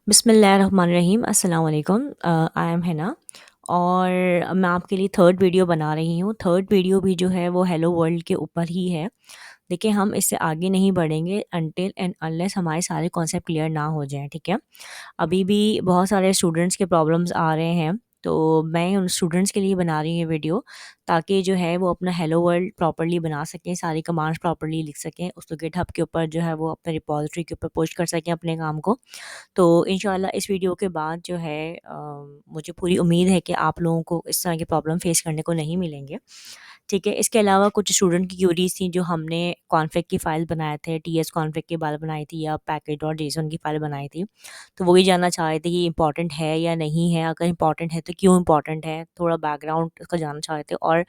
बिस्मिल्लाहिर्रहमानिर्रहीम अस्सलाम वालेकुम। आई एम हिना और मैं आपके लिए थर्ड वीडियो बना रही हूँ। थर्ड वीडियो भी जो है वो हेलो वर्ल्ड के ऊपर ही है। देखिए, हम इससे आगे नहीं बढ़ेंगे अनटिल एंड अनलेस हमारे सारे कॉन्सेप्ट क्लियर ना हो जाएँ, ठीक है? अभी भी बहुत सारे स्टूडेंट्स के प्रॉब्लम्स आ रहे हैं, तो मैं उन स्टूडेंट्स के लिए बना रही हूँ ये वीडियो, ताकि जो है वो अपना हेलो वर्ल्ड प्रॉपर्ली बना सकें, सारी कमांड्स प्रॉपर्ली लिख सकें, उसको गिटहब के ऊपर जो है वो अपने रिपॉजिटरी के ऊपर पोस्ट कर सकें अपने काम को। तो इंशाल्लाह इस वीडियो के बाद जो है मुझे पूरी उम्मीद है कि आप लोगों को इस तरह की प्रॉब्लम फेस करने को नहीं मिलेंगे। ठीक है, इसके अलावा कुछ स्टूडेंट की क्यूरीज थी जो हमने कॉन्फ़िग की फ़ाइल बनाए थे, टीएस कॉन्फ़िग की फ़ाइल बनाई थी या पैकेज डॉट जेसन की फ़ाइल बनाई थी। तो वो ये जानना चाह रहे थे कि इम्पोर्टेंट है या नहीं है, अगर इम्पोर्टेंट है तो क्यों इम्पोर्टेंट है, थोड़ा बैकग्राउंड उसका जानना चाह रहे थे। और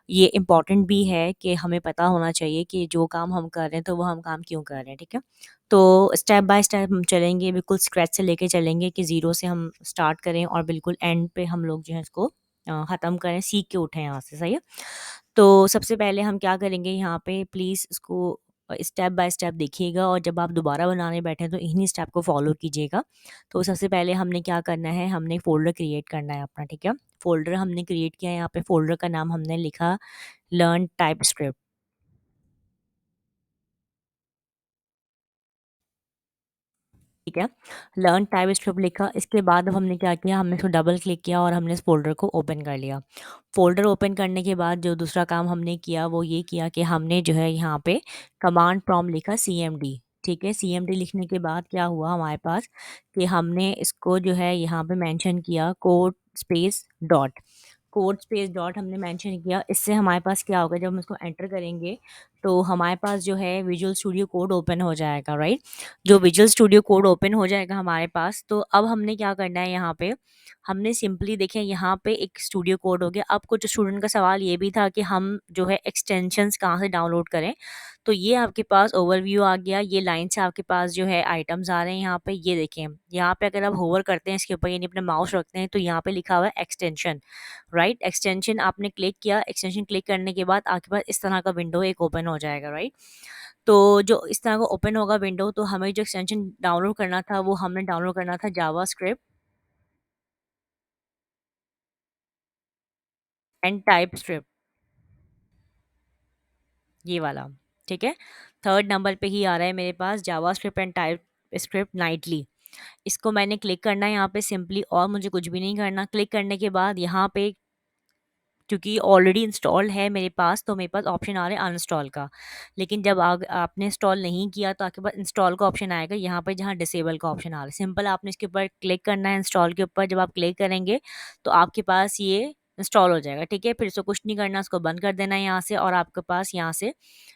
ये इम्पॉर्टेंट भी है कि हमें पता होना चाहिए कि जो काम हम कर रहे हैं तो वो हम काम क्यों कर रहे हैं, ठीक है? तो स्टेप बाय स्टेप हम चलेंगे, बिल्कुल स्क्रैच से लेके चलेंगे कि ज़ीरो से हम स्टार्ट करें और बिल्कुल एंड पे हम लोग जो है इसको ख़त्म करें, सीख के उठें यहाँ से, सही है? तो सबसे पहले हम क्या करेंगे यहाँ पे, प्लीज़ इसको स्टेप बाय स्टेप देखिएगा और जब आप दोबारा बनाने बैठें तो इन्हीं स्टेप को फॉलो कीजिएगा। तो सबसे पहले हमने क्या करना है, हमने फ़ोल्डर क्रिएट करना है अपना, ठीक है? फ़ोल्डर हमने क्रिएट किया है, यहाँ पे फ़ोल्डर का नाम हमने लिखा लर्न टाइपस्क्रिप्ट, ठीक है? लर्न टाइपस्क्रिप्ट लिखा, इसके बाद अब हमने क्या किया, हमने इसको डबल क्लिक किया और हमने इस फ़ोल्डर को ओपन कर लिया। फ़ोल्डर ओपन करने के बाद जो दूसरा काम हमने किया वो ये किया कि हमने जो है यहाँ पे कमांड प्रॉम्प्ट लिखा सीएमडी, ठीक है? सीएमडी लिखने के बाद क्या हुआ हमारे पास कि हमने इसको जो है यहाँ पे मेंशन किया कोड स्पेस डॉट हमने मेंशन किया। इससे हमारे पास क्या होगा, जब हम इसको एंटर करेंगे तो हमारे पास जो है विजुअल स्टूडियो कोड ओपन हो जाएगा, राइट? जो विजुअल स्टूडियो कोड ओपन हो जाएगा हमारे पास, तो अब हमने क्या करना है यहाँ पे, हमने सिंपली देखें यहाँ पे एक स्टूडियो कोड हो गया। अब कुछ स्टूडेंट का सवाल ये भी था कि हम जो है एक्सटेंशंस कहाँ से डाउनलोड करें, तो ये आपके पास ओवरव्यू आ गया, ये लाइन से आपके पास जो है आइटम्स आ रहे हैं। यहाँ पे ये देखें, यहाँ पे अगर आप होवर करते हैं इसके ऊपर यानी अपना माउस रखते हैं तो यहाँ पे लिखा हुआ है एक्सटेंशन, राइट? एक्सटेंशन आपने क्लिक किया, एक्सटेंशन क्लिक करने के बाद आपके पास इस तरह का विंडो एक ओपन हो जाएगा, राइट? तो जो इस तरह का ओपन होगा विंडो, तो हमें जो एक्सटेंशन डाउनलोड करना था वो हमने डाउनलोड करना था जावास्क्रिप्ट एंड टाइपस्क्रिप्ट, ये वाला, ठीक है? थर्ड नंबर पे ही आ रहा है मेरे पास जावास्क्रिप्ट एंड टाइपस्क्रिप्ट नाइटली। इसको मैंने क्लिक करना है यहाँ पे सिंपली, और मुझे कुछ भी नहीं करना। क्लिक करने के बाद यहाँ पे क्योंकि ऑलरेडी इंस्टॉल्ड है मेरे पास, तो मेरे पास ऑप्शन आ रहा है अनइंस्टॉल का। लेकिन जब आपने इंस्टॉल नहीं किया तो आपके पास इंस्टॉल का ऑप्शन आएगा यहाँ पे, जहाँ डिसेबल का ऑप्शन आ रहा है। सिंपल आपने इसके ऊपर क्लिक करना है, इंस्टॉल के ऊपर जब आप क्लिक करेंगे तो आपके पास ये इंस्टॉल हो जाएगा, ठीक है? फिर इसको कुछ नहीं करना, उसको बंद कर देना है यहाँ से, और आपके पास यहाँ से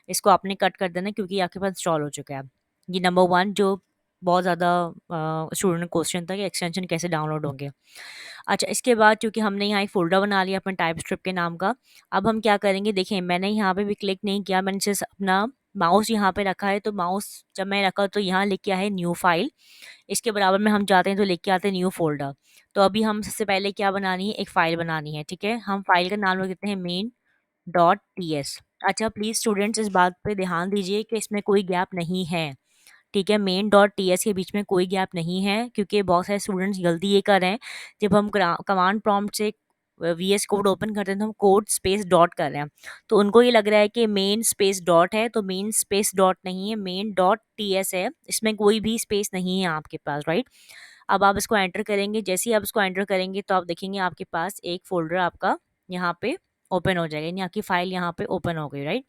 इसको आपने कट कर देना है क्योंकि आपके पास इंस्टॉल हो चुका है। ये नंबर वन जो बहुत ज़्यादा स्टूडेंट क्वेश्चन था कि एक्सटेंशन कैसे डाउनलोड होंगे। अच्छा, इसके बाद चूँकि हमने यहाँ एक फ़ोल्डर बना लिया अपने टाइपस्क्रिप्ट के नाम का, अब हम क्या करेंगे, देखिए मैंने यहाँ पे भी क्लिक नहीं किया, मैंने सिर्फ अपना माउस यहाँ पे रखा है, तो माउस जब मैं रखा तो यहाँ लिख के आया है न्यू फाइल, इसके बराबर में हम जाते हैं तो लिख के आते हैं न्यू फ़ोल्डर। तो अभी हम सबसे पहले क्या बनानी है, एक फ़ाइल बनानी है, ठीक है? हम फ़ाइल का नाम रख देते हैं मेन डॉट टीएस। अच्छा, प्लीज़ स्टूडेंट्स इस बात पे ध्यान दीजिए कि इसमें कोई गैप नहीं है, ठीक है? मेन डॉट टीएस के बीच में कोई गैप नहीं है, क्योंकि बहुत सारे स्टूडेंट्स गलती ये कर रहे हैं, जब हम कमांड प्रॉम्प्ट से वीएस कोड ओपन करते हैं तो हम कोड स्पेस डॉट कर रहे हैं, तो उनको ये लग रहा है कि मेन स्पेस डॉट है, तो मेन स्पेस डॉट नहीं है, मेन डॉट टीएस है, इसमें कोई भी स्पेस नहीं है आपके पास, राइट? अब आप इसको एंटर करेंगे, जैसे ही आप इसको एंटर करेंगे तो आप देखेंगे आपके पास एक फोल्डर आपका यहाँ पे ओपन हो जाएगा, यानी आपकी फाइल यहाँ पे ओपन हो गई, राइट?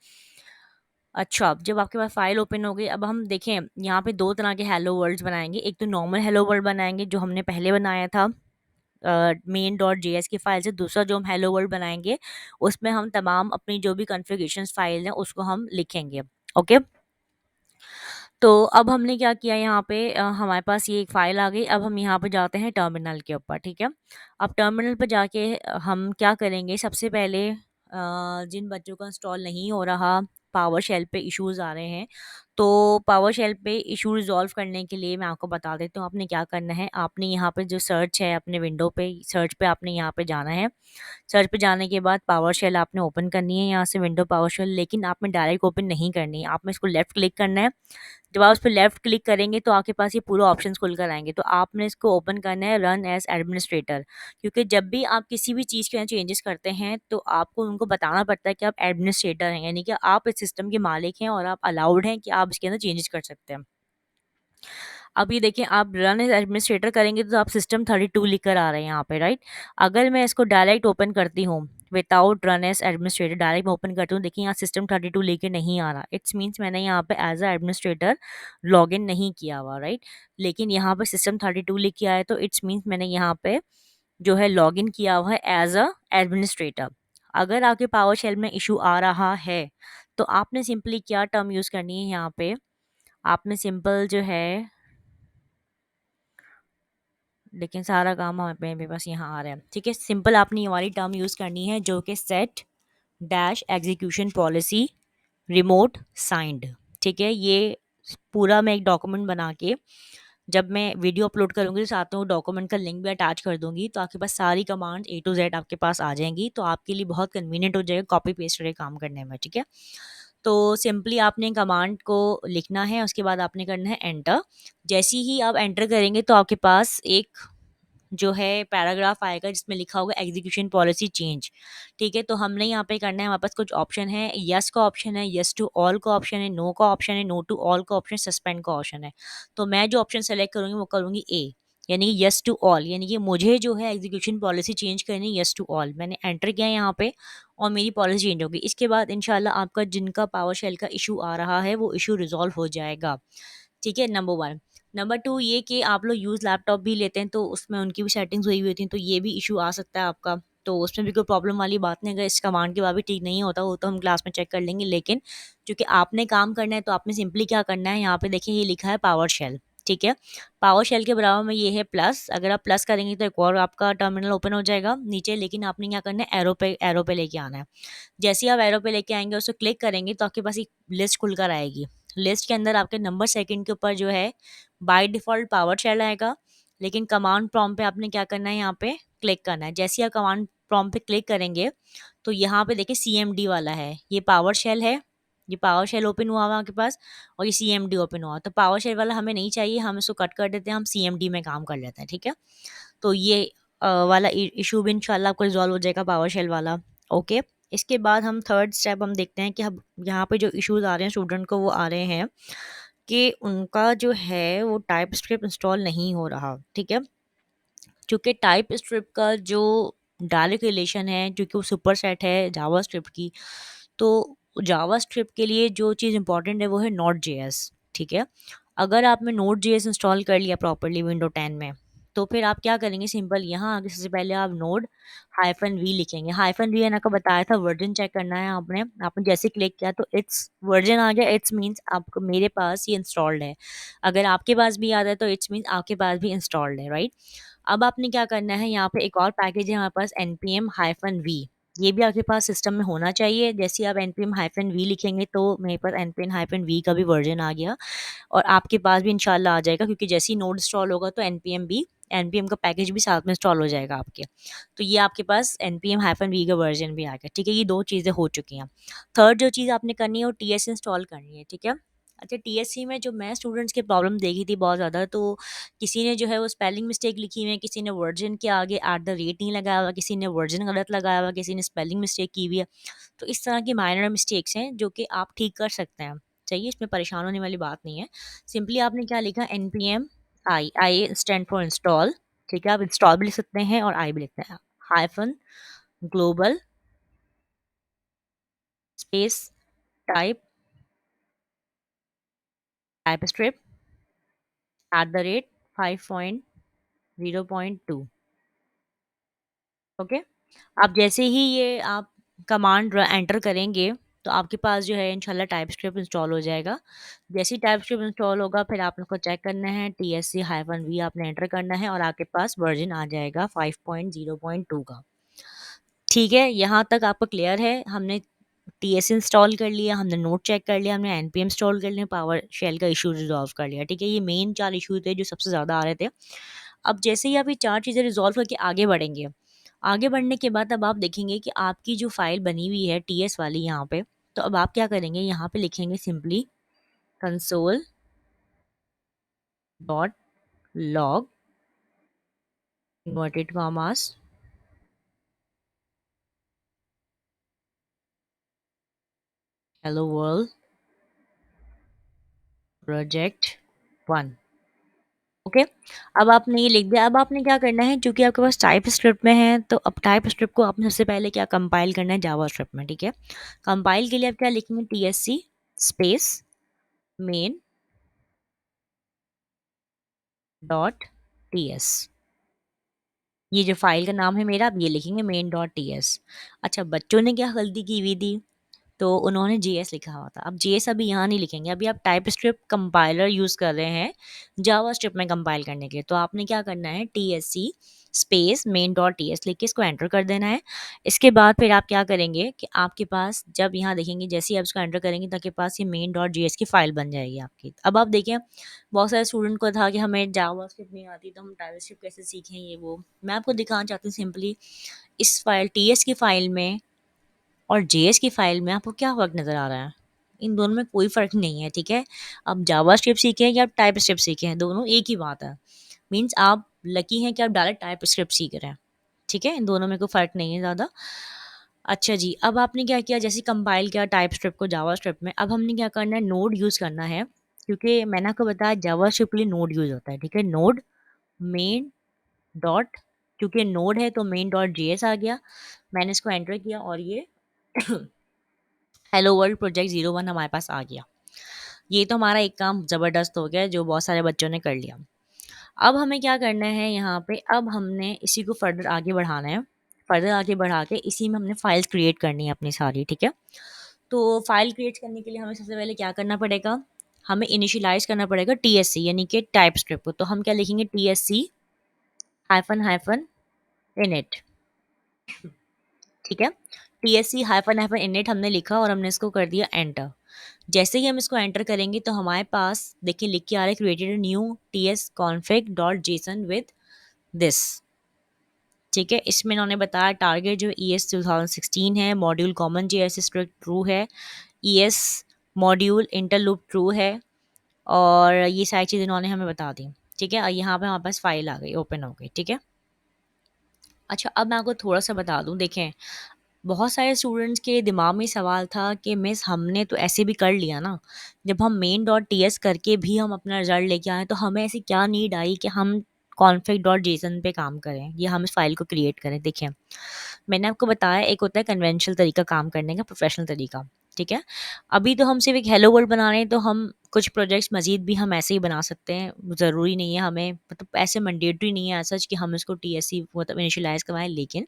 अच्छा, अब जब आपके पास फ़ाइल ओपन हो गई, अब हम देखें यहाँ पे 2 तरह के हेलो वर्ल्ड्स बनाएँगे। एक तो नॉर्मल हेलो वर्ल्ड बनाएँगे जो हमने पहले बनाया था मेन डॉट जेएस की फ़ाइल से। दूसरा जो हम हेलो वर्ल्ड बनाएँगे उसमें हम तमाम अपनी जो भी कॉन्फ़िगरेशंस फ़ाइल हैं उसको हम लिखेंगे। ओके? तो अब हमने क्या किया यहाँ पे, हमारे पास ये एक फ़ाइल आ गई। अब हम यहाँ पे जाते हैं टर्मिनल के ऊपर, ठीक है? अब टर्मिनल पे जाके हम क्या करेंगे, सबसे पहले जिन बच्चों का इंस्टॉल नहीं हो रहा, पावर शेल पे इश्यूज़ आ रहे हैं, तो पावर शेल पे इशू रिजॉल्व करने के लिए मैं आपको बता देती हूँ आपने क्या करना है। आपने यहाँ पे जो सर्च है अपने विंडो पे, सर्च पे आपने यहाँ पे जाना है। सर्च पे जाने के बाद पावर शेल आपने ओपन करनी है यहाँ से, विंडो पावर शेल, लेकिन आपने डायरेक्ट ओपन नहीं करनी है, आपने इसको लेफ्ट क्लिक करना है। जब आप उस पर लेफ्ट क्लिक करेंगे तो आपके पास ये पूरे ऑप्शन खुल कर आएंगे, तो आपने इसको ओपन करना है रन एज एडमिनिस्ट्रेटर। क्योंकि जब भी आप किसी भी चीज़ के अंदर चेंजेस करते हैं तो आपको उनको बताना पड़ता है कि आप एडमिनिस्ट्रेटर हैं, यानी कि आप इस सिस्टम के मालिक हैं और आप अलाउड हैं कि आप इसके अंदर चेंजेस कर सकते हैं। अब ये देखिए, आप रन एज एडमिनिस्ट्रेटर करेंगे तो आप सिस्टम 32 लिख कर आ रहे हैं यहाँ पे, राइट। अगर मैं इसको डायरेक्ट ओपन करती हूँ without run as administrator, direct मैं ओपन करती हूँ, देखिए यहाँ सिस्टम 32 लेके नहीं आ रहा। इट्स मीन्स मैंने यहाँ पे as a administrator log in नहीं किया हुआ, राइट। लेकिन यहाँ पे सिस्टम 32 लिख के आया, तो इट्स मीन्स मैंने यहाँ पे जो है लॉग इन किया हुआ है एज अ एडमिनिस्ट्रेटर। अगर आपके पावर शेल में इशू आ रहा है तो आपने सिंपली क्या टर्म यूज़ करनी है यहाँ पे, आपने सिंपल जो है, लेकिन सारा काम हमें पे बस यहाँ आ रहा है, ठीक है। सिंपल आपने ये वाली टर्म यूज़ करनी है जो कि set dash execution policy remote signed, ठीक है। ये पूरा मैं एक डॉक्यूमेंट बना के जब मैं वीडियो अपलोड करूँगी तो साथ में वो डॉक्यूमेंट का लिंक भी अटैच कर दूंगी, तो आपके पास सारी कमांड ए टू जेड आपके पास आ जाएंगी, तो आपके लिए बहुत कन्वीनियंट हो जाएगा कॉपी पेस्ट करके काम करने में, ठीक है। तो सिंपली आपने कमांड को लिखना है, उसके बाद आपने करना है एंटर। जैसे ही आप एंटर करेंगे तो आपके पास एक जो है पैराग्राफ आएगा जिसमें लिखा होगा एग्जीक्यूशन पॉलिसी चेंज, ठीक है। तो हमने यहाँ पे करना है, हमारे पास कुछ ऑप्शन है, यस का ऑप्शन है, यस टू ऑल का ऑप्शन है, नो का ऑप्शन है, नो टू ऑल का ऑप्शन, सस्पेंड का ऑप्शन है। तो मैं जो ऑप्शन सेलेक्ट करूँगी वो करूँगी ए, यानी कि यस टू ऑल, यानी कि मुझे जो है एग्जीक्यूशन पॉलिसी चेंज करनी है, यस टू ऑल। मैंने एंटर किया यहाँ पे और मेरी पॉलिसी चेंज होगी। इसके बाद इंशाल्लाह आपका जिनका पावर शेल का इशू आ रहा है वो इशू रिजॉल्व हो जाएगा, ठीक है। Number one. नंबर टू ये कि आप लोग यूज़ लैपटॉप भी लेते हैं तो उसमें उनकी भी सेटिंग्स हुई हुई होती हैं, तो ये भी इशू आ सकता है आपका। तो उसमें भी कोई प्रॉब्लम वाली बात नहीं, अगर इस कमांड के बाद भी ठीक नहीं होता वो तो हम क्लास में चेक कर लेंगे, लेकिन क्योंकि आपने काम करना है तो आपने सिंपली क्या करना है, यहाँ पे देखिए ये लिखा है पावर शेल, ठीक है। पावर शेल के बराबर में ये है प्लस, अगर आप प्लस करेंगे तो एक और आपका टर्मिनल ओपन हो जाएगा नीचे, लेकिन आपने क्या करना है, एरो पे लेके आना है। जैसे ही आप एरो पे लेके आएंगे उसको क्लिक करेंगे तो आपके पास एक लिस्ट खुलकर आएगी। लिस्ट के अंदर आपके नंबर सेकंड के ऊपर जो है बाय डिफ़ॉल्ट पावर शेल आएगा, लेकिन कमांड प्रॉम्प्ट पे आपने क्या करना है, यहाँ पे क्लिक करना है। जैसे ही आप कमांड प्रॉम्प्ट पे क्लिक करेंगे तो यहाँ पे देखिए सीएमडी वाला है, ये पावर शेल है, ये पावर शेल ओपन हुआ हुआ आपके पास और ये सीएमडी ओपन हुआ। तो पावर शेल वाला हमें नहीं चाहिए, हम इसको कट कर देते हैं, हम सीएमडी में काम कर लेते हैं, ठीक है। तो ये वाला इशू भी इंशाल्लाह आपको रिजॉल्व हो जाएगा पावर शेल वाला, ओके। इसके बाद हम थर्ड स्टेप हम देखते हैं कि हम यहाँ पे जो इश्यूज आ रहे हैं स्टूडेंट को, वो आ रहे हैं कि उनका जो है वो टाइप स्क्रिप्ट इंस्टॉल नहीं हो रहा, ठीक है। क्योंकि टाइप स्क्रिप्ट का जो डायरेक्ट रिलेशन है, क्योंकि वो सुपर सेट है जावा स्क्रिप्ट की, तो जावा स्क्रिप्ट के लिए जो चीज़ इंपॉर्टेंट है वो है नोड जेएस, ठीक है। अगर आपने नोड जेएस इंस्टॉल कर लिया प्रॉपरली विंडो 10 में, तो फिर आप क्या करेंगे, सिंपल यहाँ आगे सबसे पहले आप नोड हाइफन वी लिखेंगे। हाइफन वी मैंने आपको बताया था वर्जन चेक करना है, आपने आपने जैसे क्लिक किया तो इट्स वर्जन आ गया, इट्स मीन्स आपको मेरे पास ये इंस्टॉल्ड है। अगर आपके पास भी आता है तो इट्स मीन्स आपके पास भी इंस्टॉल्ड है, राइट। अब आपने क्या करना है, यहाँ पे एक और पैकेज है हमारे पास npm हाइफन वी, ये भी आपके पास सिस्टम में होना चाहिए। जैसे ही आप npm हाइफन वी लिखेंगे तो मेरे पास npm हाइफन वी का भी वर्जन आ गया और आपके पास भी इंशाल्लाह आ जाएगा, क्योंकि जैसे ही नोड इंस्टॉल होगा तो npm का पैकेज भी साथ में इंस्टॉल हो जाएगा आपके। तो ये आपके पास npm हाइफन वी का वर्जन भी आ गया, ठीक है। ये दो चीज़ें हो चुकी हैं। थर्ड जो चीज़ आपने करनी है वो टीएस इंस्टॉल करनी है, ठीक है। अच्छा, टीएससी में जो मैं स्टूडेंट्स की प्रॉब्लम देखी थी बहुत ज़्यादा, तो किसी ने जो है वो स्पेलिंग मिस्टेक लिखी हुई है, किसी ने वर्जन के आगे एट द रेट नहीं लगाया हुआ, किसी ने वर्जन गलत लगाया हुआ, किसी ने स्पेलिंग मिस्टेक की हुई है। तो इस तरह की माइनर मिस्टेक्स हैं जो कि आप ठीक कर सकते हैं, चाहिए, इसमें परेशान होने वाली बात नहीं है। सिंपली आपने क्या लिखा, npm I stand for install, ठीक है। आप इंस्टॉल भी लिख सकते हैं और आई भी लिखते हैं, hyphen global space type type script at the rate 5.0.2, okay. आप जैसे ही ये आप कमांड एंटर करेंगे तो आपके पास जो है इंशाल्लाह टाइप स्क्रिप्ट इंस्टॉल हो जाएगा। जैसे ही टाइप स्क्रिप्ट इंस्टॉल होगा फिर आप लोग को चेक करना है, TSC हाइफन वी आपने एंटर करना है और आपके पास वर्जन आ जाएगा 5.0.2 का, ठीक है। यहाँ तक आपको क्लियर है, हमने टीएस इंस्टॉल कर लिया हमने, नोट चेक कर लिया हमने, एनपीएम इंस्टॉल कर लिया, पावर शेल का इशू रिजॉल्व कर लिया, ठीक है। ये मेन 4 इशू थे जो सबसे ज़्यादा आ रहे थे। अब जैसे ही आप ये 4 चीज़ें रिजॉल्व करके आगे बढ़ेंगे, आगे बढ़ने के बाद अब आप देखेंगे कि आपकी जो फाइल बनी हुई है टीएस वाली यहाँ पे, तो अब आप क्या करेंगे, यहाँ पे लिखेंगे simply console dot log inverted commas hello world project 1। Okay, अब आपने ये लिख दिया। अब आपने क्या करना है, क्योंकि आपके पास टाइप स्क्रिप्ट में है, तो अब टाइप स्क्रिप्ट को आपने सबसे पहले क्या कंपाइल करना है जावा स्क्रिप्ट में, ठीक है। कंपाइल के लिए आप क्या लिखेंगे, T S C space main dot T S, ये जो फाइल का नाम है मेरा, आप ये लिखेंगे मेन डॉट टी एस। अच्छा, बच्चों ने क्या गलती की हुई थी, तो उन्होंने जेएस लिखा हुआ था। अब जेएस अभी यहाँ नहीं लिखेंगे, अभी आप टाइप स्क्रिप्ट कंपाइलर यूज़ कर रहे हैं जावा स्क्रिप्ट में कंपाइल करने के लिए। तो आपने क्या करना है, T S C space main dot T S लिख के इसको एंटर कर देना है। इसके बाद फिर आप क्या करेंगे कि आपके पास जब यहाँ देखेंगे, जैसे ही आप इसको एंटर करेंगे तो आपके पास ये मेन डॉट जी एस की फाइल बन जाएगी आपकी। अब आप देखिए, बहुत सारे स्टूडेंट को था कि हमें जावा स्क्रिप्ट नहीं आती तो हम टाइप स्क्रिप्ट कैसे सीखें, ये वो। मैं आपको दिखाना चाहती हूँ सिंपली, इस फाइल टी एस की फाइल में और जेएस की फाइल में आपको क्या फ़र्क नज़र आ रहा है? इन दोनों में कोई फ़र्क नहीं है, ठीक है? आप जावास्क्रिप्ट सीखें या आप टाइपस्क्रिप्ट सीखें, दोनों एक ही बात है। मीन्स आप लकी हैं कि आप डायरेक्ट टाइपस्क्रिप्ट सीख रहे हैं, ठीक है? इन दोनों में कोई फ़र्क नहीं है ज़्यादा। अच्छा जी, अब आपने क्या किया, जैसे कंपाइल किया टाइपस्क्रिप्ट को जावास्क्रिप्ट में, अब हमने क्या करना है, नोड यूज़ करना है, क्योंकि मैंने आपको बताया जावास्क्रिप्ट के लिए नोड यूज़ होता है, ठीक है? नोड मेन डॉट, क्योंकि नोड है तो मेन डॉट जेएस आ गया। मैंने इसको एंटर किया और ये हेलो वर्ल्ड प्रोजेक्ट 01 हमारे पास आ गया। ये तो हमारा एक काम ज़बरदस्त हो गया जो बहुत सारे बच्चों ने कर लिया। अब हमें क्या करना है यहाँ पे, अब हमने इसी को फर्दर आगे बढ़ाना है। फर्दर आगे बढ़ा के इसी में हमने फाइल्स क्रिएट करनी है अपनी सारी, ठीक है। तो फाइल क्रिएट करने के लिए हमें सबसे पहले क्या करना पड़ेगा, हमें इनिशियलाइज करना पड़ेगा टीएससी यानी कि टाइप स्क्रिप्ट को। तो हम क्या लिखेंगे, टीएससी हाइफन हाइफन इनिट, ठीक है। टीएससी हाइफन हाइफन इनिट हमने लिखा और हमने इसको कर दिया एंटर। जैसे ही हम इसको एंटर करेंगे तो हमारे पास देखिए लिख के आ रहा है, created new T S config dot JSON with this, ठीक है। इसमें इन्होंने बताया टारगेट जो ई एस 2016 है, module common J S strict true है, E S module interop true है, और ये सारी चीज़ इन्होंने हमें बता दी, ठीक है। और यहाँ पे हमारे पास फाइल आ गई, ओपन हो गई, ठीक है। अच्छा, अब मैं आपको थोड़ा सा बता दूँ, देखें बहुत सारे स्टूडेंट्स के दिमाग में सवाल था कि मिस हमने तो ऐसे भी कर लिया ना, जब हम मेन डॉट टी एस करके भी हम अपना रिजल्ट लेके आए तो हमें ऐसी क्या नीड आई कि हम कॉन्फिग डॉट जेसन पे काम करें या हम इस फाइल को क्रिएट करें। देखिए, मैंने आपको बताया एक होता है कन्वेंशनल तरीका काम करने का, प्रोफेशनल तरीका, ठीक है। अभी तो हम सिर्फ एक हेलो वर्ल्ड बना रहे हैं, तो हम कुछ प्रोजेक्ट्स मजीद भी हम ऐसे ही बना सकते हैं, ज़रूरी नहीं है हमें, मतलब ऐसे मैंडेटरी नहीं है सच कि हम इसको टी एस सी मतलब इनिशियलाइज़ करवाएं। लेकिन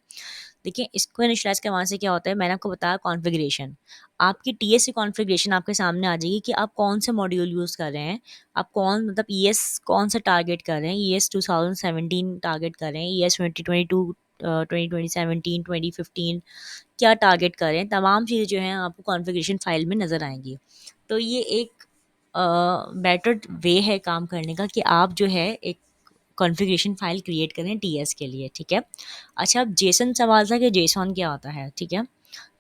देखिए, इसको इनिशियलाइज़ करवाने से क्या होता है, मैंने आपको बताया कॉन्फ़िगरेशन। आपकी टीएस कॉन्फ़िगरेशन आपके सामने आ जाएगी कि आप कौन से मॉड्यूल यूज़ कर रहे हैं, आप कौन मतलब ईएस कौन सा टारगेट कर रहे हैं, ईएस 2017 टारगेट कर रहे हैं, ईएस 2022 2017 2015 क्या टारगेट कर रहे हैं, तमाम चीज़ें जो हैं आपको कॉन्फ़िगरेशन फ़ाइल में नज़र आएँगी। तो ये एक बेटर वे है काम करने का कि आप जो है एक कॉन्फ़िगरेशन फ़ाइल क्रिएट करें टीएस के लिए, ठीक है। अच्छा, अब जेसन सवाल था कि जेसॉन क्या होता है, ठीक है।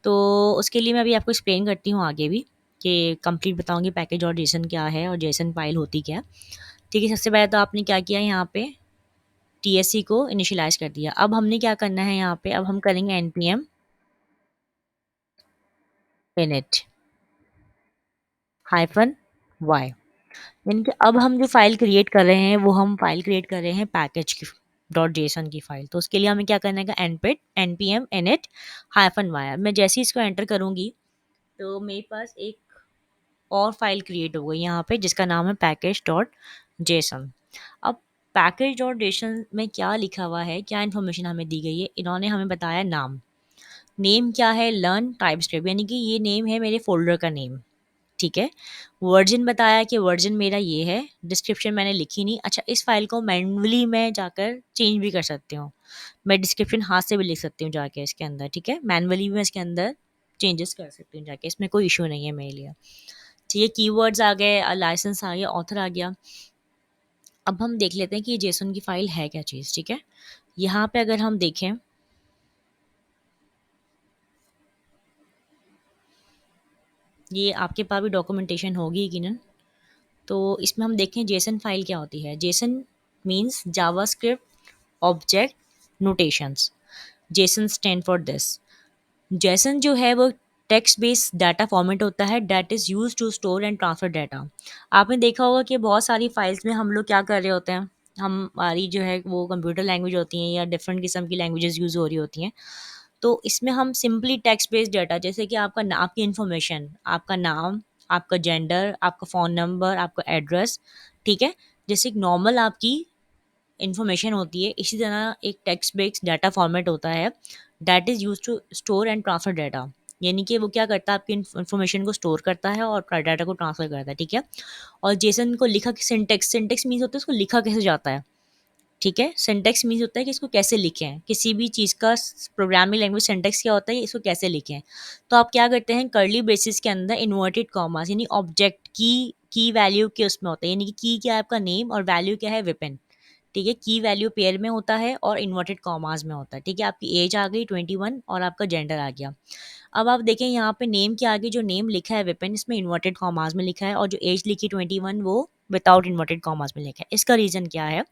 तो उसके लिए मैं अभी आपको एक्सप्लेन करती हूँ आगे भी, कि कंप्लीट बताऊँगी पैकेज और जेसन क्या है और जेसन फ़ाइल होती क्या है, ठीक है। सबसे पहले तो आपने क्या किया, यहाँ पे टीएससी को इनिशियलाइज़ कर दिया। अब हमने क्या करना है यहाँ पे, अब हम करेंगे एनपीएम इनिट हाइफन वाई, यानी कि अब हम जो फ़ाइल क्रिएट कर रहे हैं वो हम फ़ाइल क्रिएट कर रहे हैं पैकेज की डॉट जेसन की फ़ाइल। तो उसके लिए हमें क्या करना है, एनपिट एनपीएम इनिट हाइफन वाई। मैं जैसे ही इसको एंटर करूँगी तो मेरे पास एक और फाइल क्रिएट हो गई यहाँ पे जिसका नाम है पैकेज डॉट जेसन। अब पैकेज डॉट जेसन में क्या लिखा हुआ है, क्या इन्फॉर्मेशन हमें दी गई है, इन्होंने हमें बताया नाम। नेम क्या है, लर्न टाइप स्क्रिप्ट, यानी कि ये नेम है मेरे फोल्डर का नेम, ठीक है। वर्जन बताया कि वर्जन मेरा ये है, डिस्क्रिप्शन मैंने लिखी नहीं। अच्छा, इस फाइल को मैन्युअली मैं जाकर चेंज भी कर सकती हूँ, मैं डिस्क्रिप्शन हाथ से भी लिख सकती हूँ जाके इसके अंदर, ठीक है। मैन्युअली भी मैं इसके अंदर चेंजेस कर सकती हूँ जाके, इसमें कोई इशू नहीं है मेरे लिए। ठीक है, कीवर्ड्स आ गए, लाइसेंस आ गया, ऑथर आ गया। अब हम देख लेते हैं कि ये जेसन की फ़ाइल है क्या चीज़। ठीक है, यहाँ पे अगर हम देखें, ये आपके पास भी डॉक्यूमेंटेशन होगी यकीनन। तो इसमें हम देखें जेसन फाइल क्या होती है। JSON means JavaScript object notations. JSON stand for this. JSON जो है वो टेक्स्ट बेस्ड डाटा फॉर्मेट होता है that is use to store and transfer data. आपने देखा होगा कि बहुत सारी फाइल्स में हम लोग क्या कर रहे होते हैं, हमारी जो है वो कंप्यूटर लैंग्वेज होती हैं या डिफरेंट किस्म की लैंग्वेजेस यूज़ हो रही होती हैं। तो इसमें हम सिंपली टेक्स्ट बेस्ड डाटा, जैसे कि आपकी इन्फॉर्मेशन, आपका नाम, आपका जेंडर, आपका फ़ोन नंबर, आपका एड्रेस, ठीक है, जैसे एक नॉर्मल आपकी इन्फॉर्मेशन होती है, इसी तरह एक टेक्स्ट बेस्ड डाटा फॉर्मेट होता है that is use to store and transfer data. यानी कि वो क्या करता है, आपकी इन्फॉर्मेशन को स्टोर करता है और डाटा को ट्रांसफर करता है। ठीक है, और जेसन को लिखा, सिंटेक्स, सिंटेक्स मीन्स होता है उसको लिखा कैसे जाता है। ठीक है, सिंटेक्स मीन्स होता है कि इसको कैसे लिखें, किसी भी चीज़ का प्रोग्रामिंग लैंग्वेज सिंटेक्स क्या होता है, इसको कैसे लिखें। तो आप क्या करते हैं, कर्ली ब्रेसेस के अंदर इन्वर्टेड कॉमास, यानी ऑब्जेक्ट की वैल्यू के उसमें होता है, यानी कि की क्या है आपका नेम और वैल्यू क्या है वेपन। ठीक है, की वैल्यू पेयर में होता है और इन्वर्टेड कॉमास में होता है। ठीक है, आपकी एज आ गई 21 और आपका जेंडर आ गया। अब आप देखें यहाँ पे नेम के आगे जो नेम लिखा है वेपन, इसमें इन्वर्टेड कॉमास में लिखा है, और जो एज लिखी 21 वो विदाउट इन्वर्टेड कॉमास में लिखा है। इसका रीज़न क्या है?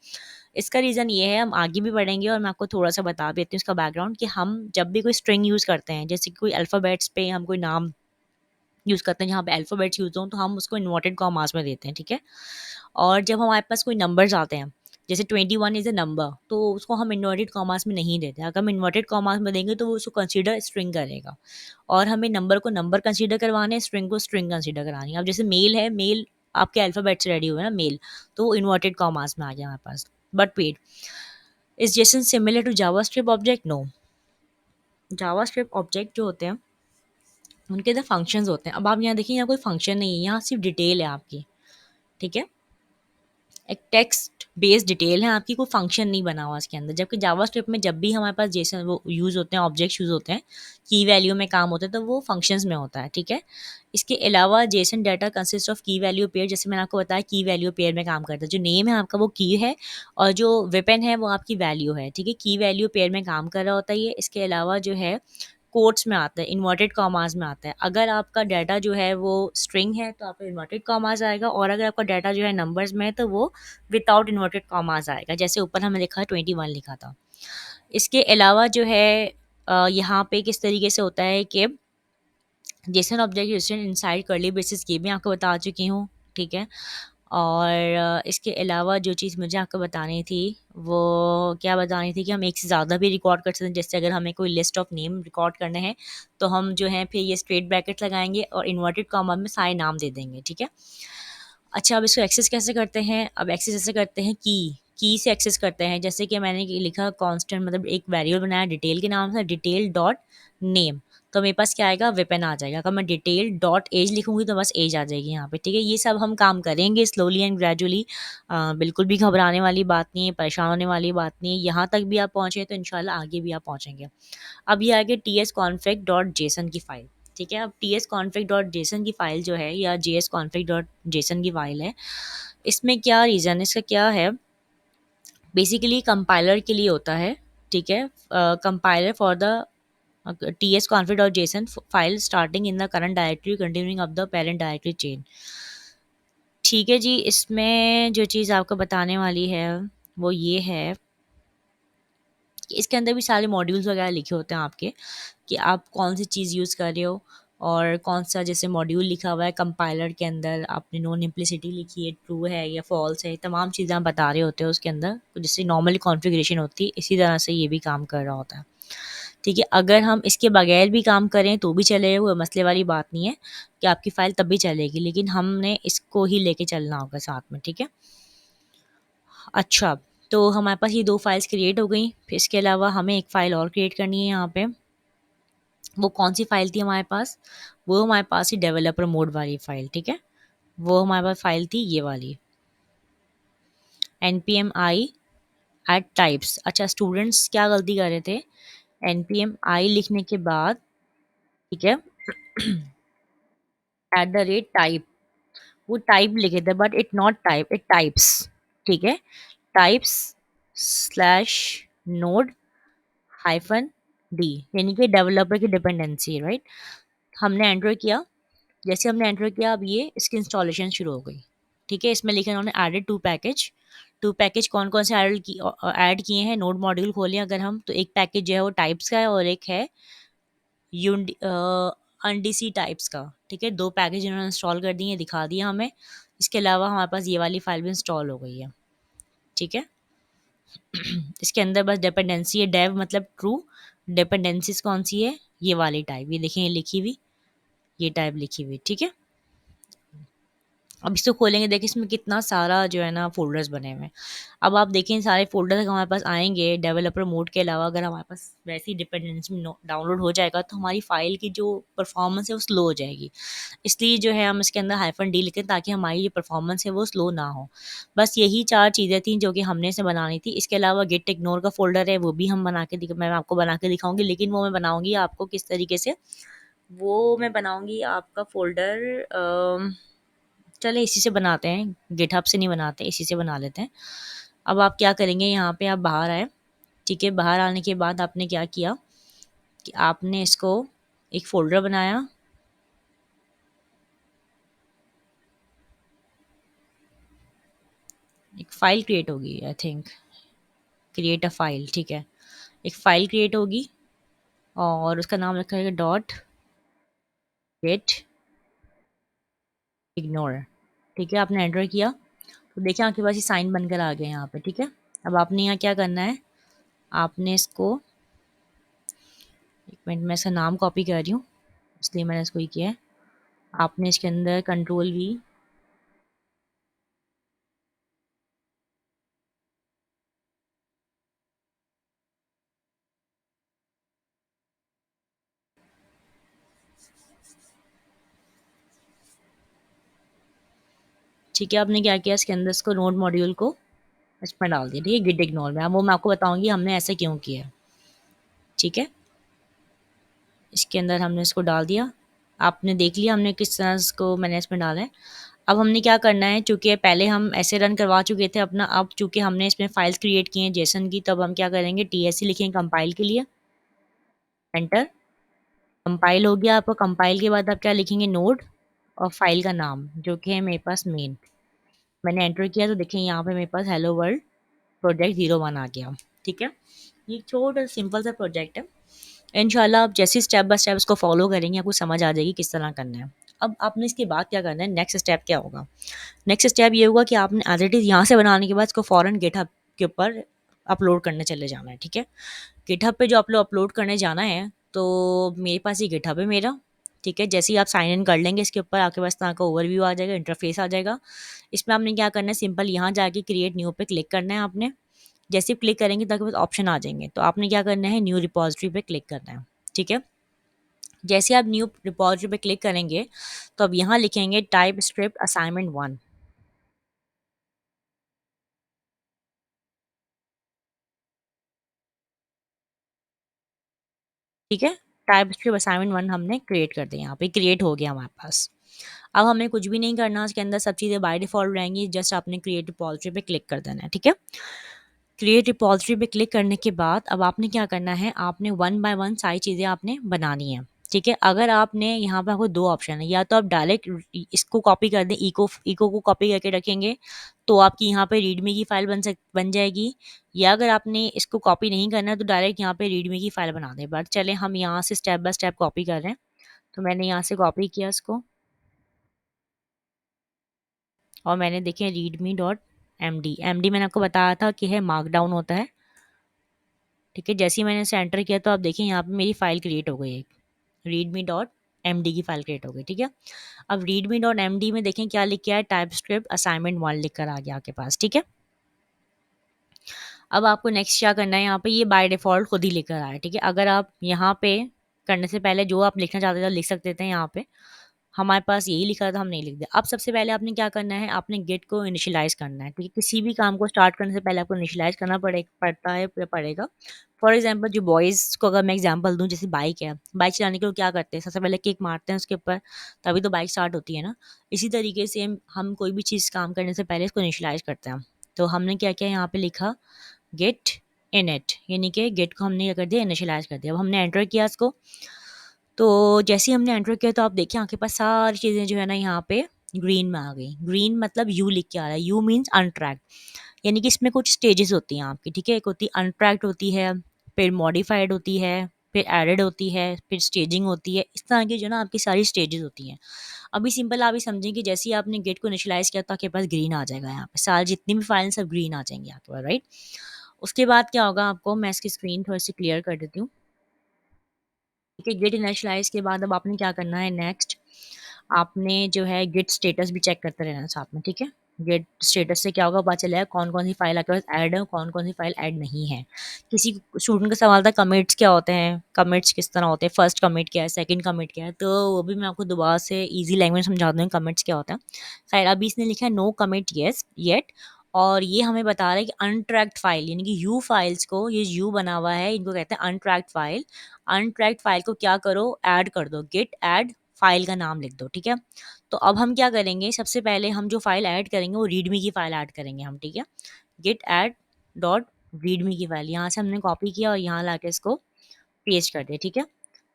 इसका रीज़न ये है, हम आगे भी पढ़ेंगे और मैं आपको थोड़ा-सा बता भी देती हूँ इसका बैकग्राउंड, कि हम जब भी कोई स्ट्रिंग यूज़ करते हैं, जैसे कि कोई अल्फ़ाबेट्स पे हम कोई नाम यूज़ करते हैं, जहाँ पे अल्फ़ाबेट्स यूज़ हों, तो हम उसको इन्वर्टेड कॉमास में देते हैं। ठीक है? और जब हमारे पास कोई नंबर्स आते हैं, जैसे 21 इज़ अ नंबर, तो उसको हम इन्वर्टेड कॉमास में नहीं देते। अगर हम इन्वर्टेड कॉमास में देंगे तो वो उसको कंसीडर स्ट्रिंग करेगा, और हमें नंबर को नंबर कंसीडर करवाना है, स्ट्रिंग को स्ट्रिंग कंसीडर करानी है। अब जैसे मेल है, मेल आपके अल्फ़ाबेट से रेडी हुए ना मेल, तो वो इन्वर्टेड कॉमास में आ गया हमारे पास। But wait, is JSON similar to JavaScript object? No. JavaScript object जो होते हैं उनके अंदर फंक्शंस होते हैं। अब आप यहाँ देखिए, यहाँ कोई फंक्शन नहीं है, यहाँ सिर्फ डिटेल है आपकी। ठीक है, एक टेक्स्ट बेस्ड डिटेल है आपकी, कोई फंक्शन नहीं बना हुआ इसके अंदर। जबकि जावास्क्रिप्ट में जब भी हमारे पास जेसन वो यूज़ होते हैं, ऑब्जेक्ट्स यूज़ होते हैं, की वैल्यू में काम होता है, तो वो फंक्शंस में होता है। ठीक है, इसके अलावा जेसन डाटा कंसिस्ट ऑफ की वैल्यू पेयर, जैसे मैंने आपको बताया की वैल्यू पेयर में काम करता है। जो नेम है आपका वो की है, और जो वेपन है वो आपकी वैल्यू है। ठीक है, की वैल्यू पेयर में काम कर रहा होता है ये। इसके अलावा जो है कोट्स में आता है, इन्वर्टेड कॉमास में आता है। अगर आपका डाटा जो है वो स्ट्रिंग है तो आपका इन्वर्टेड कॉमास आएगा, और अगर आपका डाटा जो है नंबर्स में है तो वो विदाउट इन्वर्टेड कॉमास आएगा, जैसे ऊपर हमें लिखा है 21 लिखा था। इसके अलावा जो है यहाँ पे किस तरीके से होता है कि Jason object used inside curly braces, ये भी आपको बता चुकी हूँ। ठीक है, और इसके अलावा जो चीज़ मुझे आपको बतानी थी, वो क्या बतानी थी, कि हम एक से ज़्यादा भी रिकॉर्ड कर सकते हैं। जैसे अगर हमें कोई लिस्ट ऑफ नेम रिकॉर्ड करने हैं, तो हम जो है फिर ये स्ट्रेट ब्रैकेट लगाएंगे और इन्वर्टेड कॉमा में सारे नाम दे देंगे। ठीक है, अच्छा, अब इसको एक्सेस कैसे करते हैं? अब एक्सेस ऐसे करते हैं, की से एक्सेस करते हैं। जैसे कि मैंने ये लिखा कांस्टेंट, मतलब एक वेरिएबल बनाया डिटेल के नाम से, डिटेल डॉट नेम, तो मेरे पास क्या आएगा, वेपन आ जाएगा। अगर मैं डिटेल डॉट एज लिखूंगी तो बस एज आ जाएगी यहाँ पे। ठीक है, ये सब हम काम करेंगे स्लोली एंड ग्रेजुअली। बिल्कुल भी घबराने वाली बात नहीं है, परेशान होने वाली बात नहीं है। यहाँ तक भी आप पहुँचे तो इंशाल्लाह आगे भी आप पहुँचेंगे। अब ये आगे T S conflict dot JSON की फ़ाइल। ठीक है, अब T S conflict dot JSON की फ़ाइल जो है, या जे एस कॉन्फ्लिक्ट डॉट जेसन की फ़ाइल है, इसमें क्या रीज़न है, इसका क्या है, बेसिकली कंपाइलर के लिए होता है। ठीक है, compiler for the T S conflict dot JSON file starting in the current directory continuing up the parent directory chain. ठीक है जी, इसमें जो चीज़ आपको बताने वाली है वो ये है कि इसके अंदर भी सारे मॉड्यूल्स वगैरह लिखे होते हैं आपके, कि आप कौन सी चीज़ यूज़ कर रहे हो, और कौन सा जैसे मॉड्यूल लिखा हुआ है कंपाइलर के अंदर, आपने नॉन इम्प्लिसिटी लिखी है, ट्रू है या फॉल्स है, तमाम चीज़ें आप बता रहे होते हो उसके अंदर, जैसे नॉर्मल कॉन्फ़िगरेशन होती है, इसी तरह से ये भी काम कर रहा होता है। ठीक है, अगर हम इसके बगैर भी काम करें तो भी चलेगा, कोई मसले वाली बात नहीं है, कि आपकी फ़ाइल तब भी चलेगी, लेकिन हमने इसको ही लेके चलना होगा साथ में। ठीक है, अच्छा, तो हमारे पास ये 2 फाइल्स क्रिएट हो गई। फिर इसके अलावा हमें एक फ़ाइल और क्रिएट करनी है यहाँ पे। वो कौन-सी फ़ाइल थी हमारे पास? वो हमारे पास थी डेवलपर मोड वाली फ़ाइल। ठीक है? वो हमारे पास फ़ाइल थी ये वाली, npm i एट टाइप्स। अच्छा, स्टूडेंट्स क्या गलती कर रहे थे, npm i लिखने के बाद, ठीक है, एट द रेट टाइप, वो टाइप लिखे थे but it not type, it types, ठीक है, types slash node hyphen D, यानी कि डेवलपर की डिपेंडेंसी, राइट। हमने एंटर किया, जैसे हमने एंटर किया अब ये इसकी इंस्टॉलेशन शुरू हो गई, ठीक है। इसमें लिखा उन्होंने added to package, to package कौन कौन से ऐड किए हैं, नोड मॉड्यूल खोले अगर हम, तो एक पैकेज जो है वो टाइप्स का है और एक है अनडीसी टाइप्स का, ठीक है। दो पैकेज इन्होंने इंस्टॉल कर दिए, दिखा दिया हमें। इसके अलावा हमारे पास ये वाली फाइल भी इंस्टॉल हो गई है, ठीक है। इसके अंदर बस डिपेंडेंसी है, डेव मतलब ट्रू, डिपेंडेंसीज कौन सी है, ये वाली टाइप, ये देखें ये लिखी हुई, ये टाइप लिखी हुई, ठीक है। अब इसको खोलेंगे, देखिए इसमें कितना सारा जो है ना फ़ोल्डर्स बने हुए हैं। अब आप देखें सारे फ़ोल्डर्स हमारे पास आएँगे, डेवलपर मोड के अलावा अगर हमारे पास वैसी डिपेंडेंसी डाउनलोड हो जाएगा तो हमारी फ़ाइल की जो परफॉर्मेंस है वो स्लो हो जाएगी। इसलिए जो है हम इसके अंदर हाइफ़न डी लिखें ताकि हमारी जो परफॉर्मेंस है वो स्लो ना हो। बस यही 4 चीज़ें थी जो कि हमने इसे बनानी थी। इसके अलावा गिट इग्नोर का फ़ोल्डर है, वो भी हम बना के मैं आपको बना के दिखाऊँगी, लेकिन वो मैं बनाऊँगी आपको किस तरीके से, वो मैं बनाऊँगी आपका फ़ोल्डर चलिए इसी से बनाते हैं, गिटहब से नहीं बनाते, इसी से बना लेते हैं। अब आप क्या करेंगे, यहाँ पे आप बाहर आए, ठीक है। बाहर आने के बाद आपने क्या किया कि आपने इसको एक फ़ोल्डर बनाया, एक फ़ाइल क्रिएट होगी I think, create a file, ठीक है। एक फ़ाइल क्रिएट होगी और उसका नाम रखा है डॉट गेट इग्नोर, ठीक है। आपने एंटर किया तो देखिए आपके पास ये साइन बनकर आ गया यहाँ पे, ठीक है। अब आपने यहाँ क्या करना है, आपने इसको, एक मिनट मैं इसका नाम कॉपी कर रही हूँ इसलिए मैंने इसको ये किया है। आपने इसके अंदर कंट्रोल वी, ठीक है। आपने क्या किया, इसके अंदर इसको नोड मॉड्यूल को इसमें डाल दिया, ठीक है, गिट इग्नोर में। अब वो मैं आपको बताऊंगी हमने ऐसे क्यों किया है, ठीक है। इसके अंदर हमने इसको डाल दिया, आपने देख लिया हमने किस तरह इसको मैंने इसमें डाला है। अब हमने क्या करना है, चूंकि पहले हम ऐसे रन करवा चुके थे अपना, अब चूंकि हमने इसमें फाइल्स क्रिएट की हैं जेसन की, तब हम क्या करेंगे, टीएससी लिखेंगे कंपाइल के लिए, एंटर। कंपाइल हो गया आपका, कंपाइल के बाद आप क्या लिखेंगे, नोड और फाइल का नाम जो कि है मेरे पास मेन, मैंने एंटर किया तो देखिए यहाँ पे मेरे पास हेलो वर्ल्ड प्रोजेक्ट 01 आ गया, ठीक है। ये छोटा सिंपल सा प्रोजेक्ट है, इंशाल्लाह आप जैसे स्टेप बाय स्टेप इसको फॉलो करेंगे आपको समझ आ जाएगी किस तरह करना है। अब आपने इसके बाद क्या करना है, नेक्स्ट स्टेप क्या होगा, नेक्स्ट स्टेप ये होगा कि आपने एज इट इज़ यहाँ से बनाने के बाद इसको फ़ौरन गिटहब के ऊपर अपलोड करने चले जाना है, ठीक है। गिटहब पे जो आप लोग अपलोड करने जाना है, तो मेरे पास ये गिटहब है मेरा, ठीक है। जैसे ही आप साइन इन कर लेंगे इसके ऊपर आपके पास तरह का ओवरव्यू आ जाएगा, इंटरफेस आ जाएगा। इसमें आपने क्या करना है, सिंपल यहाँ जाके क्रिएट न्यू पे क्लिक करना है आपने। जैसे ही क्लिक करेंगे तो आपके पास ऑप्शन आ जाएंगे, तो आपने क्या करना है, न्यू रिपॉजिटरी पे क्लिक करना है, ठीक है। जैसे आप न्यू रिपॉजिटरी पे क्लिक करेंगे तो अब यहाँ लिखेंगे टाइप स्क्रिप्ट असाइनमेंट 1, ठीक है। टाइप स्क्रिप्ट असाइनमेंट 1 हमने क्रिएट कर दिया, यहाँ पे क्रिएट हो गया हमारे पास। अब हमें कुछ भी नहीं करना, उसके अंदर सब चीज़ें बाय डिफ़ॉल्ट रहेंगी, जस्ट आपने क्रिएट रिपॉजिटरी पे क्लिक कर देना है, ठीक है। क्रिएट रिपॉजिटरी पे क्लिक करने के बाद अब आपने क्या करना है, आपने वन बाय वन सारी चीज़ें आपने बनानी है, ठीक है। अगर आपने यहाँ पे आपको दो ऑप्शन है, या तो आप डायरेक्ट इसको कॉपी कर दें, इको इको को कॉपी करके रखेंगे तो आपकी यहाँ पे रीडमी की फ़ाइल बन जाएगी, या अगर आपने इसको कॉपी नहीं करना है तो डायरेक्ट यहाँ पे रीडमी की फ़ाइल बना दें। बट चले हम यहाँ से स्टेप बाय स्टेप कॉपी कर रहे हैं, तो मैंने यहाँ से कॉपी किया इसको और मैंने देखें रीडमी डॉट एम डी मैंने आपको बताया था कि है मार्कडाउन होता है, ठीक है। जैसे ही मैंने इसे एंटर किया तो आप देखिए यहाँ पे मेरी फ़ाइल क्रिएट हो गई है, रीडमी डॉट एम डी की फ़ाइल क्रिएट हो गई, ठीक है। अब रीडमी डॉट एम डी में देखें क्या लिख के आया, टाइप स्क्रिप्ट असाइनमेंट 1 लिख कर आ गया आपके पास, ठीक है। अब आपको नेक्स्ट क्या करना है, यहाँ पे ये बाय डिफ़ॉल्ट खुद ही लेकर आया है, ठीक है। अगर आप यहाँ पे करने से पहले जो आप लिखना चाहते थे लिख सकते थे यहाँ पे, हमारे पास यही लिखा था, हम नहीं लिख दिया। अब सबसे पहले आपने क्या करना है, आपने गेट को इनिशियलाइज़ करना है, ठीक है? किसी भी काम को स्टार्ट करने से पहले आपको इनिशियलाइज़ करना पड़ता है या पड़ेगा। फॉर एग्ज़ाम्पल जो बॉयज़ को अगर मैं एग्ज़ाम्पल दूँ, जैसे बाइक है, बाइक चलाने के लोग क्या करते हैं, सबसे पहले किक मारते हैं उसके ऊपर, तभी तो बाइक स्टार्ट होती है ना। इसी तरीके से हम कोई भी चीज़ काम करने से पहले इसको इनिशियलाइज़ करते हैं। तो हमने क्या किया, यहाँ पे लिखा गेट इनिट, यानी कि गेट को हमने क्या कर दिया, इनिशियलाइज़ कर दिया। अब हमने एंटर किया इसको, तो जैसे ही हमने एंटर किया तो आप देखिए आपके पास सारी चीज़ें जो है ना यहाँ पे ग्रीन में आ गई। ग्रीन मतलब यू लिख के आ रहा है, यू मीन्स अनट्रैक्ड, यानी कि इसमें कुछ स्टेजेस होती हैं आपकी, ठीक है? एक होती है अनट्रैक्ड होती है, फिर मॉडिफाइड होती है, फिर एडेड होती है, फिर स्टेजिंग होती है। इस तरह की जो ना आपकी सारी स्टेजेस होती हैं। अभी सिंपल आप ये समझें कि जैसे ही आपने गेट को इनिशियलाइज़ किया तो आपके पास ग्रीन आ जाएगा, यहाँ पे सारी जितनी भी फाइल सब ग्रीन आ जाएंगी आपके पास, राइट? उसके बाद क्या होगा, आपको मैं इसकी स्क्रीन थोड़ी सी क्लियर कर देती हूँ। ठीक है, गिट इनिशियलाइज़ के बाद अब आपने क्या करना है नेक्स्ट, आपने जो है गिट स्टेटस भी चेक करते रहना साथ में, ठीक है? गिट स्टेटस से क्या होगा, पता चलेगा कौन-कौन सी फाइल आपके पास ऐड है और कौन-कौन सी फाइल ऐड नहीं है। किसी स्टूडेंट का सवाल था कमिट्स क्या होते हैं, कमिट्स किस तरह होते हैं, फर्स्ट कमिट क्या है, सेकंड कमिट क्या है, तो वो भी मैं आपको दोबारा से ईज़ी लैंग्वेज में समझा दूँगी कमिट्स क्या होता है। खैर अभी इसने लिखा है नो कमिट येट, और ये हमें बता रहा है कि अनट्रैक्ड फाइल, यानी कि यू फाइल्स को, ये यू बना हुआ है, इनको कहते हैं अनट्रैक्ड फाइल। अनट्रैक्ड फाइल को क्या करो, ऐड कर दो, गेट ऐड फाइल का नाम लिख दो, ठीक है? तो अब हम क्या करेंगे, सबसे पहले हम जो फाइल ऐड करेंगे वो रीडमी की फाइल ऐड करेंगे हम, ठीक है? गेट ऐड डॉट रीडमी की फाइल यहाँ से हमने कॉपी किया और यहाँ लाके इसको पेस्ट कर दिया, ठीक है?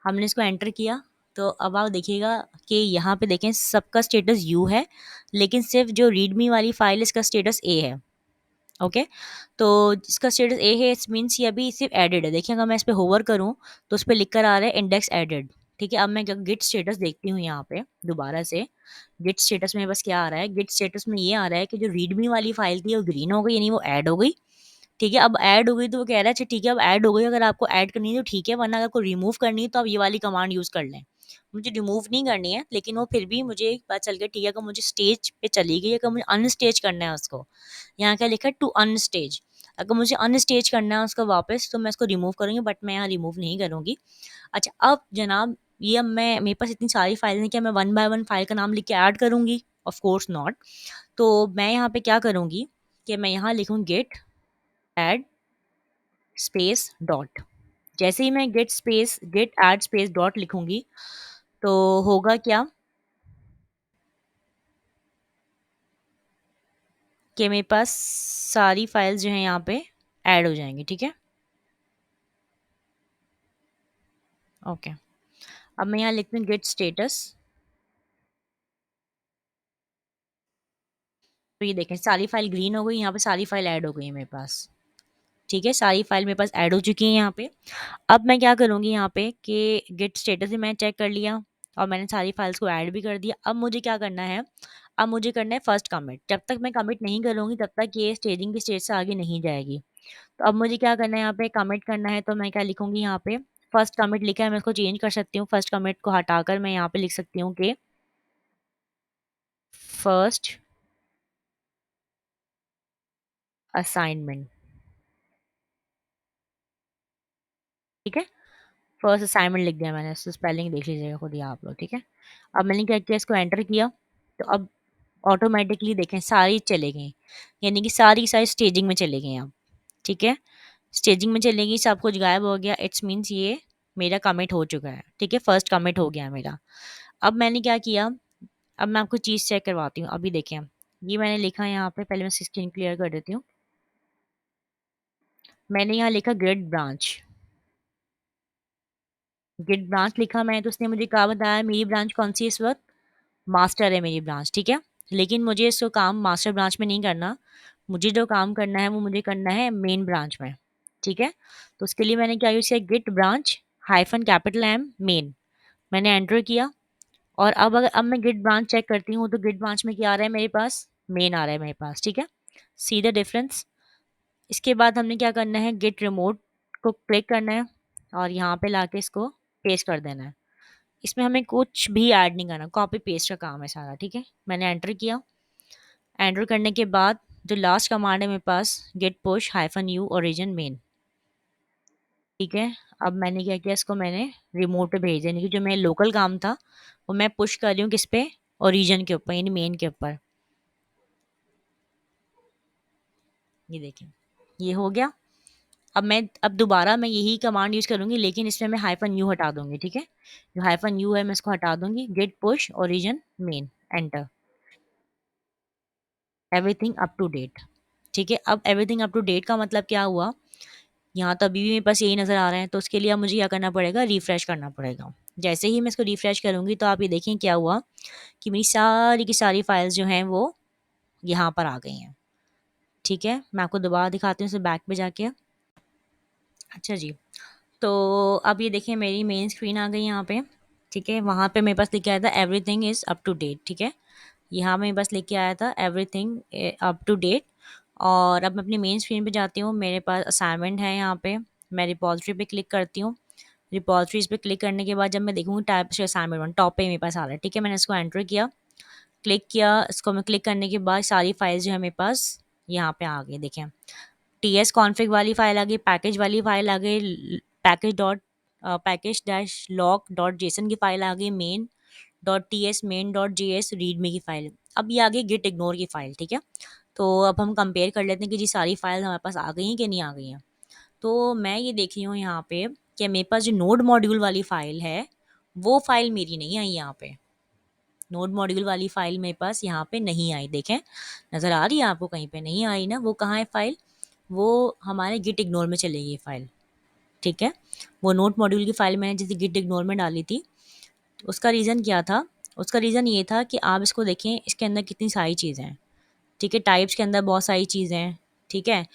हमने इसको एंटर किया, तो अब आप देखिएगा कि यहाँ पे देखें सबका स्टेटस यू है, लेकिन सिर्फ जो रीडमी वाली फाइल है इसका स्टेटस ए है। ओके, तो इसका स्टेटस ए है, इट्स मीन्स ये अभी सिर्फ एडेड है। देखिए अगर मैं इस पे होवर करूँ तो उस पे लिख कर आ रहा है इंडेक्स एडेड, ठीक है? अब मैं गिट स्टेटस देखती हूँ यहाँ पे दोबारा से, गिट स्टेटस में बस क्या आ रहा है, गिट स्टेटस में ये आ रहा है कि जो रीडमी वाली फाइल थी वो ग्रीन हो गई, यानी वो ऐड हो गई, ठीक है? अब ऐड हो गई तो वो कह रहा है अच्छा ठीक है, अब ऐड हो गई, अगर आपको ऐड करनी है तो ठीक है, वरना अगर आपको रिमूव करनी है तो आप ये वाली कमांड यूज़ कर लें। मुझे रिमूव नहीं करनी है, लेकिन वो फिर भी मुझे पता चल गया, ठीक है, अगर मुझे स्टेज पे चली गई, अगर मुझे अनस्टेज करना है उसको, यहाँ क्या लिखा है टू अनस्टेज, अगर मुझे अनस्टेज करना है उसको वापस तो मैं इसको रिमूव करूँगी, बट मैं यहाँ रिमूव नहीं करूँगी। अच्छा अब जनाब, ये अब मैं, मेरे पास इतनी सारी फाइल हैं, क्या मैं वन बाय वन फाइल का नाम लिख के ऐड करूँगी? Of course not. तो मैं यहाँ पे क्या करूँगी कि मैं यहाँ लिखूँ गेट ऐड स्पेस डॉट। जैसे ही मैं गेट ऐड स्पेस डॉट लिखूंगी तो होगा क्या कि मेरे पास सारी फाइल्स जो हैं यहाँ पे ऐड हो जाएंगी, ठीक है? ओके, अब मैं यहाँ लिखती हूँ गेट स्टेटस, तो ये देखें सारी फाइल ग्रीन हो गई, यहाँ पे सारी फाइल ऐड हो गई है मेरे पास, ठीक है? सारी फाइल मेरे पास ऐड हो चुकी है यहाँ पे। अब मैं क्या करूँगी यहाँ पे कि गेट स्टेटस भी मैं चेक कर लिया और मैंने सारी फाइल्स को ऐड भी कर दिया। अब मुझे क्या करना है, अब मुझे करना है फर्स्ट कमिट। जब तक मैं कमिट नहीं करूँगी तब तक ये स्टेजिंग की स्टेज से आगे नहीं जाएगी। तो अब मुझे क्या करना है, यहाँ पे कमिट करना है, तो मैं क्या लिखूँगी यहाँ पे, फर्स्ट कमिट लिखा है, मैं इसको चेंज कर सकती हूँ। फर्स्ट कमिट को हटाकर मैं यहाँ पे लिख सकती हूँ कि फर्स्ट असाइनमेंट, ठीक है? फर्स्ट असाइनमेंट लिख दिया मैंने, इसको स्पेलिंग देख लीजिएगा खुद ही आप लोग, ठीक है? अब मैंने क्या किया, इसको एंटर किया, तो अब ऑटोमेटिकली देखें सारी चले गई, यानी कि सारी की सारी स्टेजिंग में चले गई अब, ठीक है? स्टेजिंग में चलेगी, सब कुछ गायब हो गया, इट्स मीन्स ये मेरा कमिट हो चुका है, ठीक है? फर्स्ट कमिट हो गया मेरा। अब मैंने क्या किया, अब मैं आपको चीज़ चेक करवाती हूँ। अभी देखें, ये मैंने लिखा है यहाँ पे, पहले मैं स्क्रीन क्लियर कर देती हूँ। मैंने यहाँ लिखा गिट ब्रांच, गिट ब्रांच लिखा मैंने, तो उसने मुझे क्या बताया, मेरी ब्रांच कौन सी है इस वक्त, मास्टर है मेरी ब्रांच, ठीक है? लेकिन मुझे इसको काम मास्टर ब्रांच में नहीं करना, मुझे जो काम करना है वो मुझे करना है मेन ब्रांच में, ठीक है? तो उसके लिए मैंने क्या यूज़ किया, git branch hyphen capital M main, मैंने एंटर किया, और अब मैं गिट ब्रांच चेक करती हूँ तो गिट ब्रांच में क्या आ रहा है मेरे पास, मेन आ रहा है मेरे पास, ठीक है? See the difference. इसके बाद हमने क्या करना है, गेट रिमोट को क्लिक करना है और यहाँ पे लाके इसको पेस्ट कर देना है। इसमें हमें कुछ भी ऐड नहीं करना, कॉपी पेस्ट का काम है सारा, ठीक है? मैंने एंटर किया, एंटर करने के बाद जो लास्ट कमांड है मेरे पास, git push hyphen U origin main, ठीक है। अब मैंने क्या किया, इसको मैंने रिमोट पे भेज दिया, यानी कि जो मेरा लोकल काम था वो मैं पुश कर रही हूँ किस पे, ओरिजिन के ऊपर, यानी मेन के ऊपर। ये देखें, ये हो गया। अब दोबारा मैं यही कमांड यूज़ करूँगी, लेकिन इसमें मैं हाइफन यू हटा दूँगी, ठीक है? जो हाइफन यू है मैं इसको हटा दूँगी, git push origin main, enter, everything up to date. ठीक है, अब एवरीथिंग अप टू डेट का मतलब क्या हुआ, यहाँ तो अभी भी मेरे पास यही नज़र आ रहा है, तो उसके लिए अब मुझे क्या करना पड़ेगा, रिफ्रेश करना पड़ेगा। जैसे ही मैं इसको रिफ्रेश करूँगी तो आप ये देखें क्या हुआ कि मेरी सारी की सारी फाइल्स जो हैं वो यहाँ पर आ गई हैं। ठीक है, मैं आपको दोबारा दिखाती हूँ इसे बैक पे जाके। अच्छा जी, तो अब ये देखिए मेरी मेन स्क्रीन आ गई यहाँ पे। ठीक है, वहाँ पे मेरे पास लिखा आया था everything is up to date. ठीक है, यहाँ मैं बस लेके आया था एवरीथिंग अप टू डेट। और अब मैं अपनी मेन स्क्रीन पे जाती हूँ, मेरे पास असाइनमेंट है यहाँ पे, मैं रिपॉजिटरी पे क्लिक करती हूँ। रिपॉजिटरीज पे क्लिक करने के बाद जब मैं देखूँगी टाइप से असाइनमेंट वन टॉप पे मेरे पास आ रहा है। ठीक है, मैंने इसको एंटर किया, क्लिक किया, इसको मैं क्लिक करने के बाद सारी फाइल्स जो है मेरे पास यहाँ पे आ गई। देखें, टी एस कॉन्फ़िग वाली फाइल आ गई, पैकेज वाली फाइल आ गई, package dot package dash lock dot JSON की फाइल आ गई, main dot T S main dot J S readme की फाइल। अब ये आ गई गिट इग्नोर की फाइल। ठीक है, तो अब हम कंपेयर कर लेते हैं कि जी सारी फाइल हमारे पास आ गई हैं कि नहीं आ गई हैं। तो मैं ये देख रही हूँ यहाँ पे कि मेरे पास जो नोड मॉड्यूल वाली फ़ाइल है वो फ़ाइल मेरी नहीं आई यहाँ पे। नोड मॉड्यूल वाली फ़ाइल मेरे पास यहाँ पे नहीं आई। देखें, नज़र आ रही है आपको, कहीं पे नहीं आई ना, वो कहाँ है फ़ाइल, वो हमारे गिट इग्नोर में चलेगी ये फ़ाइल। ठीक है, वो नोड मॉड्यूल की फ़ाइल मैंने जैसे गिट इग्नोर में डाली थी, तो उसका रीज़न क्या था, उसका रीज़न ये था कि आप इसको देखें, इसके अंदर कितनी सारी चीज़ें हैं। ठीक है, टाइप्स के अंदर बहुत सारी चीज़ें हैं। ठीक है,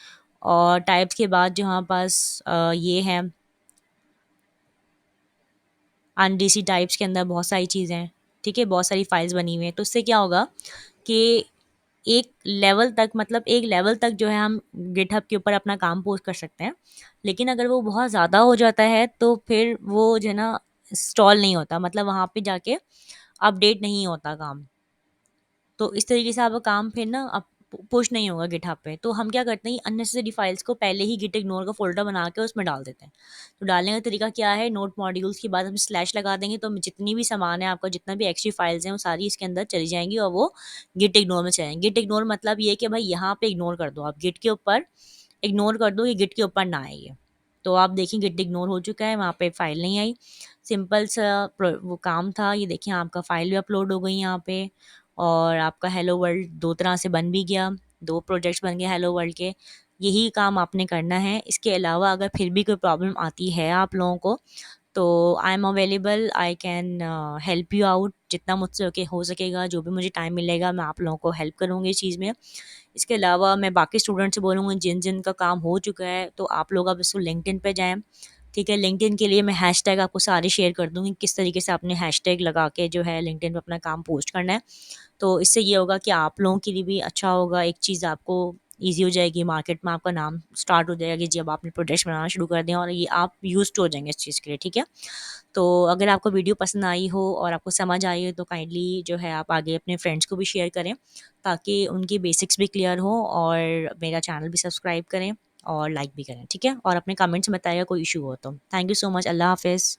और टाइप्स के बाद जो हमारे पास ये है अनडीसी टाइप्स के अंदर बहुत सारी चीज़ें हैं। ठीक है, बहुत सारी फाइल्स बनी हुई हैं, तो उससे क्या होगा कि एक लेवल तक, मतलब एक लेवल तक जो है हम गिटहब के ऊपर अपना काम पोस्ट कर सकते हैं। लेकिन अगर वो बहुत ज़्यादा हो जाता है तो फिर वो जो है ना इंस्टॉल नहीं होता, मतलब वहाँ पे जाके अपडेट नहीं होता काम। तो इस तरीके से आपका काम फिर ना अब पुश नहीं होगा गिटहब पे। तो हम क्या करते हैं, अननेसेसरी फाइल्स को पहले ही गिट इग्नोर का फोल्डर बना के उसमें डाल देते हैं। तो डालने का तरीका क्या है, नोट मॉड्यूल्स के बाद हम स्लैश लगा देंगे, तो जितनी भी सामान है आपका, जितना भी एक्स्ट्रा फाइल्स हैं वो सारी इसके अंदर चली जाएंगी और वो गिट इग्नोर में चलेंगी। गिट इग्नोर मतलब ये है कि भाई यहाँ पे इग्नोर कर दो, आप गिट के ऊपर इग्नोर कर दो, ये गिट के ऊपर ना आए ये। तो आप देखिए गिट इग्नोर हो चुका है, वहाँ पे फाइल नहीं आई। सिंपल सा वो काम था। ये देखिए आपका फाइल भी अपलोड हो गई यहाँ पे, और आपका हेलो वर्ल्ड दो तरह से बन भी गया, दो प्रोजेक्ट्स बन गए हेलो वर्ल्ड के। यही काम आपने करना है। इसके अलावा अगर फिर भी कोई प्रॉब्लम आती है आप लोगों को, तो I am available, I can help you out, जितना मुझसे ओके हो सकेगा, जो भी मुझे टाइम मिलेगा मैं आप लोगों को हेल्प करूँगी इस चीज़ में। इसके अलावा मैं बाकी स्टूडेंट से बोलूँगी जिन जिन का काम हो चुका है, तो आप लोग अब इसको लिंक्डइन पे जाएँ। ठीक है, लिंक्डइन के लिए मैं हैशटैग आपको सारे शेयर कर दूँगी, किस तरीके से आपने हैशटैग लगा के जो है लिंक्डइन पे अपना काम पोस्ट करना है। तो इससे ये होगा कि आप लोगों के लिए भी अच्छा होगा, एक चीज़ आपको ईज़ी हो जाएगी, मार्केट में आपका नाम स्टार्ट हो जाएगा कि जब आपने प्रोडक्ट्स बनाना शुरू कर दिया, और ये आप यूज़्ड हो जाएँगे इस चीज़ के लिए। ठीक है? तो अगर आपको वीडियो पसंद आई हो और आपको समझ आई हो, तो काइंडली जो है आप आगे अपने फ्रेंड्स को भी शेयर करें, ताकि उनकी बेसिक्स भी क्लियर हो, और मेरा चैनल भी सब्सक्राइब करें और लाइक भी करें। ठीक है? और अपने कमेंट्स में बताइएगा कोई इशू हो तो। Thank you so much. अल्लाह हाफ़िज़।